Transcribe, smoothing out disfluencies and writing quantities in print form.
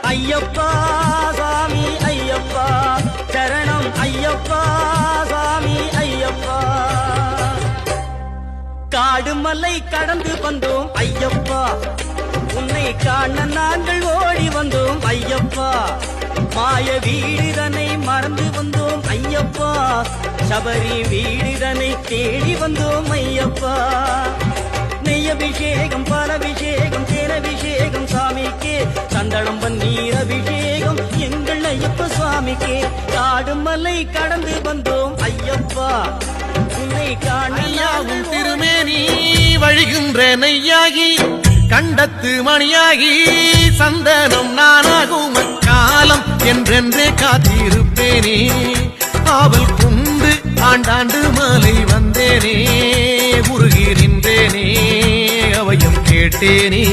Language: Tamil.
ஐயப்பா சாமி ஐயப்பா சரணம் ஐயப்பா சாமி ஐயப்பா காடு மலை கடந்து வந்தோம் ஐயப்பா உன்னை காண நாங்கள் ஓடி வந்தோம் ஐயப்பா மாய வீடுதனை மறந்து வந்தோம் ஐயப்பா சபரி வீடுதனை தேடி வந்தோம் ஐயப்பா நெய்யபிஷேகம் பாலபிஷேகம் தேனபிஷேகம் சாமிக்கே சந்தனம் பன்னீர் அபிஷேகம் எங்கள் ஐயப்ப சுவாமிக்கே காடு மலை கடந்து வந்தோம் ஐயப்பா உன்னை காணியாகும் திருமேனி வழிகின்ற நெய்யாகி கண்டத்து மணியாகி சந்தனம் நானாகும் அக்காலம் என்றென்றே காத்திருப்பேனே ஆவல் கொண்டு ஆண்டாண்டு மாலை வந்தேனே உருகி நின்றேனே அவையும் கேட்டேனே